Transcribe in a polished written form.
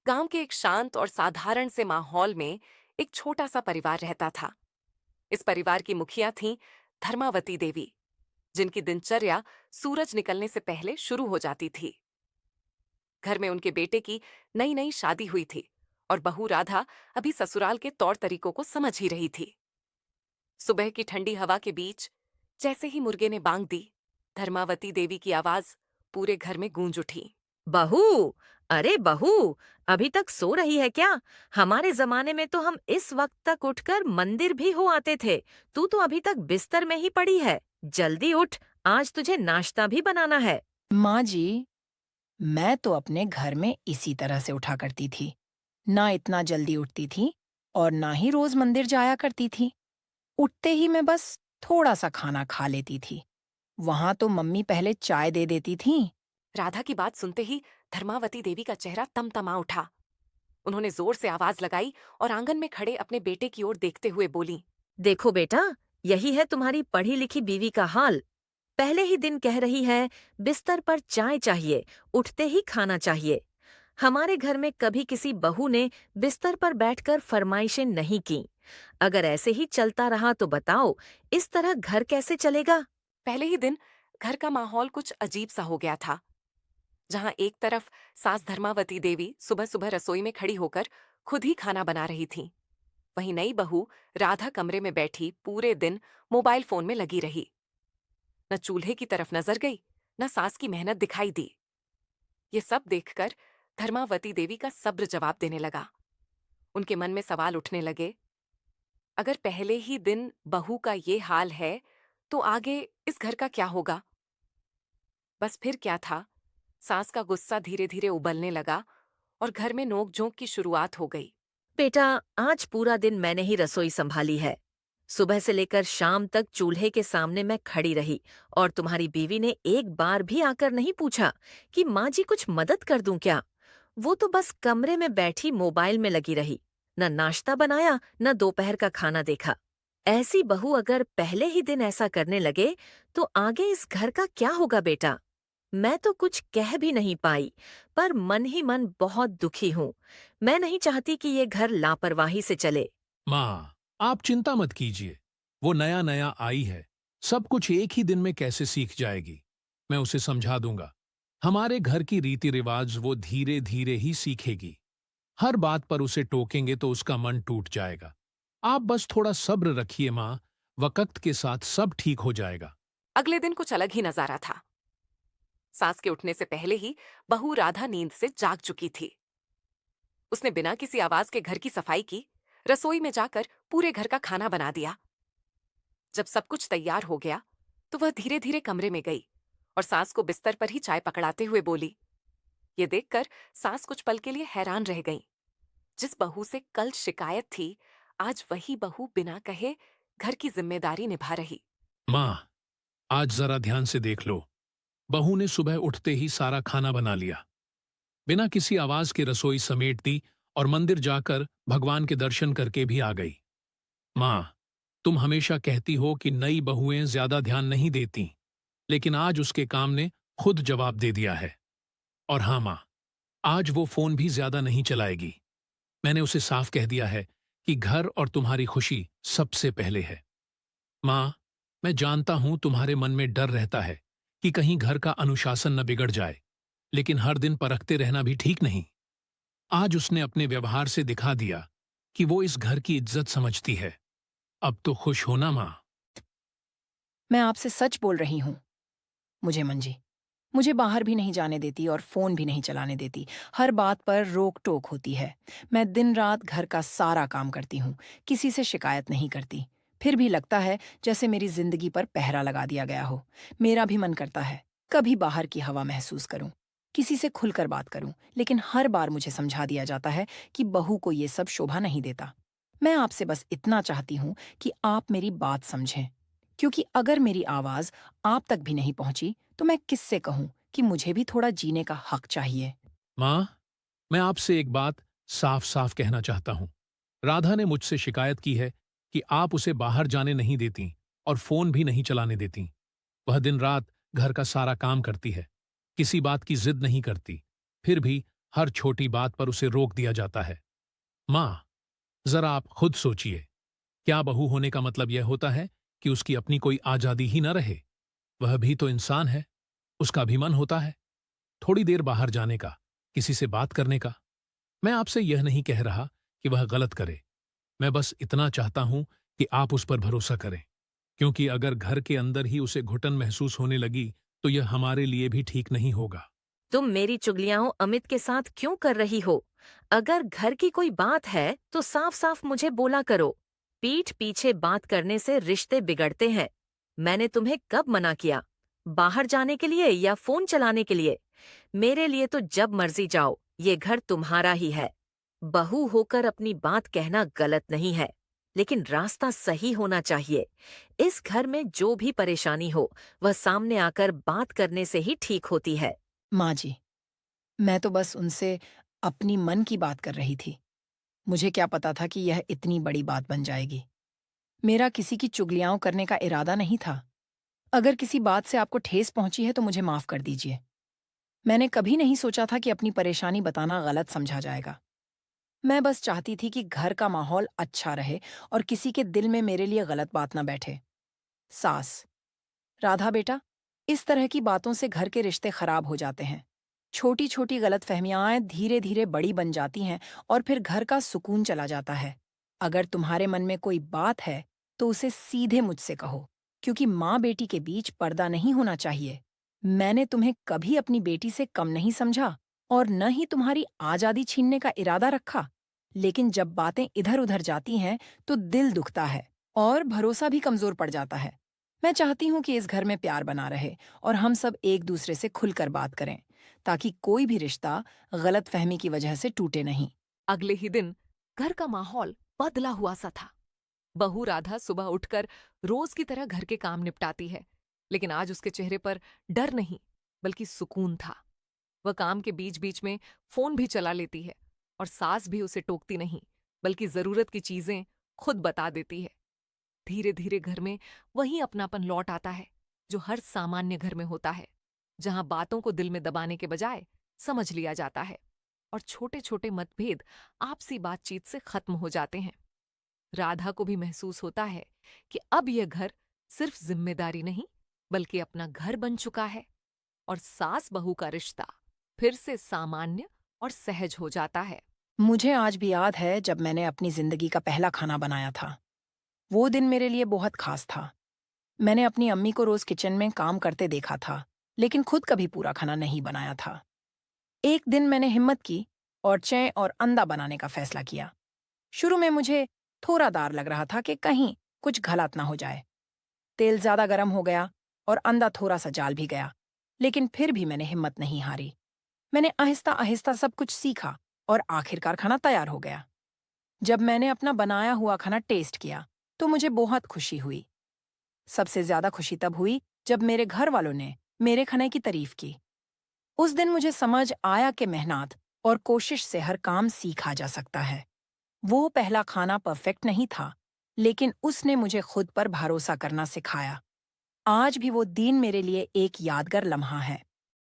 गांव के एक शांत और साधारण से माहौल में एक छोटा सा परिवार रहता था। इस परिवार की मुखिया थीं धर्मावती देवी, जिनकी दिनचर्या सूरज निकलने से पहले शुरू हो जाती थी। घर में उनके बेटे की नई नई शादी हुई थी और बहू राधा अभी ससुराल के तौर तरीकों को समझ ही रही थी। सुबह की ठंडी हवा के बीच जैसे ही मुर्गे ने बांग दी, धर्मावती देवी की आवाज पूरे घर में गूंज उठी। बहू, अरे बहू, अभी तक सो रही है क्या? हमारे जमाने में तो हम इस वक्त तक उठकर मंदिर भी हो आते थे। तू तो अभी तक बिस्तर में ही पड़ी है। जल्दी उठ, आज तुझे नाश्ता भी बनाना है। माँ जी, मैं तो अपने घर में इसी तरह से उठा करती थी। ना इतना जल्दी उठती थी और ना ही रोज मंदिर जाया करती थी। उठते ही मैं बस थोड़ा सा खाना खा लेती थी। वहां तो मम्मी पहले चाय दे देती थीं। राधा की बात सुनते ही धर्मावती देवी का चेहरा तमतमा उठा। उन्होंने जोर से आवाज लगाई और आंगन में खड़े अपने बेटे की ओर देखते हुए बोली। देखो बेटा, यही है तुम्हारी पढ़ी लिखी बीवी का हाल। पहले ही दिन कह रही है, बिस्तर पर चाय चाहिए, उठते ही खाना चाहिए। हमारे घर में कभी किसी बहू ने बिस्तर पर बैठकर फरमाइशें नहीं की। अगर ऐसे ही चलता रहा तो बताओ, इस तरह घर कैसे चलेगा? पहले ही दिन घर का माहौल कुछ अजीब सा हो गया था। जहां एक तरफ सास धर्मावती देवी सुबह सुबह रसोई में खड़ी होकर खुद ही खाना बना रही थी, वहीं नई बहू राधा कमरे में बैठी पूरे दिन मोबाइल फोन में लगी रही। न चूल्हे की तरफ नजर गई, न सास की मेहनत दिखाई दी। ये सब देखकर धर्मावती देवी का सब्र जवाब देने लगा। उनके मन में सवाल उठने लगे, अगर पहले ही दिन बहू का ये हाल है तो आगे इस घर का क्या होगा। बस फिर क्या था, सास का गुस्सा धीरे धीरे उबलने लगा और घर में नोक-झोंक की शुरुआत हो गई। बेटा, आज पूरा दिन मैंने ही रसोई संभाली है। सुबह से लेकर शाम तक चूल्हे के सामने मैं खड़ी रही और तुम्हारी बीवी ने एक बार भी आकर नहीं पूछा कि माँ जी कुछ मदद कर दूं क्या। वो तो बस कमरे में बैठी मोबाइल में लगी रही। न नाश्ता बनाया, न दोपहर का खाना देखा। ऐसी बहू अगर पहले ही दिन ऐसा करने लगे तो आगे इस घर का क्या होगा बेटा? मैं तो कुछ कह भी नहीं पाई, पर मन ही मन बहुत दुखी हूँ। मैं नहीं चाहती कि ये घर लापरवाही से चले। माँ, आप चिंता मत कीजिए। वो नया नया आई है, सब कुछ एक ही दिन में कैसे सीख जाएगी। मैं उसे समझा दूंगा। हमारे घर की रीति रिवाज वो धीरे धीरे ही सीखेगी। हर बात पर उसे टोकेंगे तो उसका मन टूट जाएगा। आप बस थोड़ा सब्र रखिए माँ, वक्त के साथ सब ठीक हो जाएगा। अगले दिन कुछ अलग ही नजारा था। सास के उठने से पहले ही बहू राधा नींद से जाग चुकी थी। उसने बिना किसी आवाज के घर की सफाई की, रसोई में जाकर पूरे घर का खाना बना दिया। जब सब कुछ तैयार हो गया तो वह धीरे धीरे कमरे में गई और सास को बिस्तर पर ही चाय पकड़ाते हुए बोली। ये देखकर सास कुछ पल के लिए हैरान रह गईं। जिस बहू से कल शिकायत थी, आज वही बहू बिना कहे घर की जिम्मेदारी निभा रही। माँ, आज जरा ध्यान से देख लो। बहू ने सुबह उठते ही सारा खाना बना लिया, बिना किसी आवाज के रसोई समेट दी और मंदिर जाकर भगवान के दर्शन करके भी आ गई। माँ, तुम हमेशा कहती हो कि नई बहुएं ज्यादा ध्यान नहीं देती, लेकिन आज उसके काम ने खुद जवाब दे दिया है। और हाँ माँ, आज वो फोन भी ज्यादा नहीं चलाएगी। मैंने उसे साफ कह दिया है कि घर और तुम्हारी खुशी सबसे पहले है। माँ, मैं जानता हूं तुम्हारे मन में डर रहता है कि कहीं घर का अनुशासन न बिगड़ जाए, लेकिन हर दिन परखते रहना भी ठीक नहीं। आज उसने अपने व्यवहार से दिखा दिया कि वो इस घर की इज्जत समझती है। अब तो खुश होना माँ। मैं आपसे सच बोल रही हूँ। मुझे मंजी, मुझे बाहर भी नहीं जाने देती और फोन भी नहीं चलाने देती। हर बात पर रोक टोक होती है। मैं दिन रात घर का सारा काम करती हूँ, किसी से शिकायत नहीं करती। फिर भी लगता है जैसे मेरी जिंदगी पर पहरा लगा दिया गया हो। मेरा भी मन करता है कभी बाहर की हवा महसूस करूं, किसी से खुलकर बात करूं, लेकिन हर बार मुझे समझा दिया जाता है कि बहू को ये सब शोभा नहीं देता। मैं आपसे बस इतना चाहती हूँ कि आप मेरी बात समझें, क्योंकि अगर मेरी आवाज आप तक भी नहीं पहुंची तो मैं किससे कहूं कि मुझे भी थोड़ा जीने का हक चाहिए। माँ, मैं आपसे एक बात साफ साफ कहना चाहता हूं। राधा ने मुझसे शिकायत की है कि आप उसे बाहर जाने नहीं देती और फोन भी नहीं चलाने देती। वह दिन रात घर का सारा काम करती है, किसी बात की जिद नहीं करती, फिर भी हर छोटी बात पर उसे रोक दिया जाता है। माँ, जरा आप खुद सोचिए, क्या बहू होने का मतलब यह होता है कि उसकी अपनी कोई आजादी ही न रहे? वह भी तो इंसान है, उसका भी मन होता है, थोड़ी देर बाहर जाने का, किसी से बात करने का। मैं आपसे यह नहीं कह रहा कि वह गलत करे, मैं बस इतना चाहता हूं कि आप उस पर भरोसा करें, क्योंकि अगर घर के अंदर ही उसे घुटन महसूस होने लगी तो यह हमारे लिए भी ठीक नहीं होगा। तुम मेरी चुगलियां अमित के साथ क्यों कर रही हो? अगर घर की कोई बात है तो साफ साफ मुझे बोला करो। पीठ पीछे बात करने से रिश्ते बिगड़ते हैं। मैंने तुम्हें कब मना किया? बाहर जाने के लिए या फोन चलाने के लिए? मेरे लिए तो जब मर्जी जाओ, ये घर तुम्हारा ही है। बहू होकर अपनी बात कहना गलत नहीं है, लेकिन रास्ता सही होना चाहिए। इस घर में जो भी परेशानी हो, वह सामने आकर बात करने से ही ठीक होती है। माँ जी, मैं तो बस उनसे अपनी मन की बात कर रही थी। मुझे क्या पता था कि यह इतनी बड़ी बात बन जाएगी। मेरा किसी की चुगलियाँ करने का इरादा नहीं था। अगर किसी बात से आपको ठेस पहुंची है तो मुझे माफ कर दीजिए। मैंने कभी नहीं सोचा था कि अपनी परेशानी बताना गलत समझा जाएगा। मैं बस चाहती थी कि घर का माहौल अच्छा रहे और किसी के दिल में मेरे लिए गलत बात ना बैठे। सास, राधा बेटा, इस तरह की बातों से घर के रिश्ते खराब हो जाते हैं। छोटी छोटी गलतफहमियां धीरे धीरे बड़ी बन जाती हैं और फिर घर का सुकून चला जाता है। अगर तुम्हारे मन में कोई बात है तो उसे सीधे मुझसे कहो, क्योंकि माँ बेटी के बीच पर्दा नहीं होना चाहिए। मैंने तुम्हें कभी अपनी बेटी से कम नहीं समझा और न ही तुम्हारी आजादी छीनने का इरादा रखा। लेकिन जब बातें इधर उधर जाती हैं तो दिल दुखता है और भरोसा भी कमजोर पड़ जाता है। मैं चाहती हूँ कि इस घर में प्यार बना रहे और हम सब एक दूसरे से खुलकर बात करें, ताकि कोई भी रिश्ता गलतफहमी की वजह से टूटे नहीं। अगले ही दिन घर का माहौल बदला हुआ सा था। बहू राधा सुबह उठकर रोज की तरह घर के काम निपटाती है, लेकिन आज उसके चेहरे पर डर नहीं बल्कि सुकून था। वह काम के बीच बीच में फोन भी चला लेती है और सास भी उसे टोकती नहीं, बल्कि जरूरत की चीजें खुद बता देती है। धीरे धीरे घर में वही अपनापन लौट आता है जो हर सामान्य घर में होता है, जहां बातों को दिल में दबाने के बजाय समझ लिया जाता है और छोटे छोटे मतभेद आपसी बातचीत से खत्म हो जाते हैं। राधा को भी महसूस होता है कि अब यह घर सिर्फ जिम्मेदारी नहीं बल्कि अपना घर बन चुका है और सास बहू का रिश्ता फिर से सामान्य और सहज हो जाता है। मुझे आज भी याद है जब मैंने अपनी जिंदगी का पहला खाना बनाया था। वो दिन मेरे लिए बहुत खास था। मैंने अपनी अम्मी को रोज किचन में काम करते देखा था, लेकिन खुद कभी पूरा खाना नहीं बनाया था। एक दिन मैंने हिम्मत की और चै और अंडा बनाने का फैसला किया। शुरू में मुझे थोड़ा डर लग रहा था कि कहीं कुछ गलत ना हो जाए। तेल ज्यादा गर्म हो गया और अंडा थोड़ा सा जाल भी गया, लेकिन फिर भी मैंने हिम्मत नहीं हारी। मैंने आहिस्ता आहिस्ता सब कुछ सीखा और आखिरकार खाना तैयार हो गया। जब मैंने अपना बनाया हुआ खाना टेस्ट किया तो मुझे बहुत खुशी हुई। सबसे ज्यादा खुशी तब हुई जब मेरे घर वालों ने मेरे खाने की तारीफ की। उस दिन मुझे समझ आया कि मेहनत और कोशिश से हर काम सीखा जा सकता है। वो पहला खाना परफेक्ट नहीं था, लेकिन उसने मुझे खुद पर भरोसा करना सिखाया। आज भी वो दिन मेरे लिए एक यादगार लम्हा है।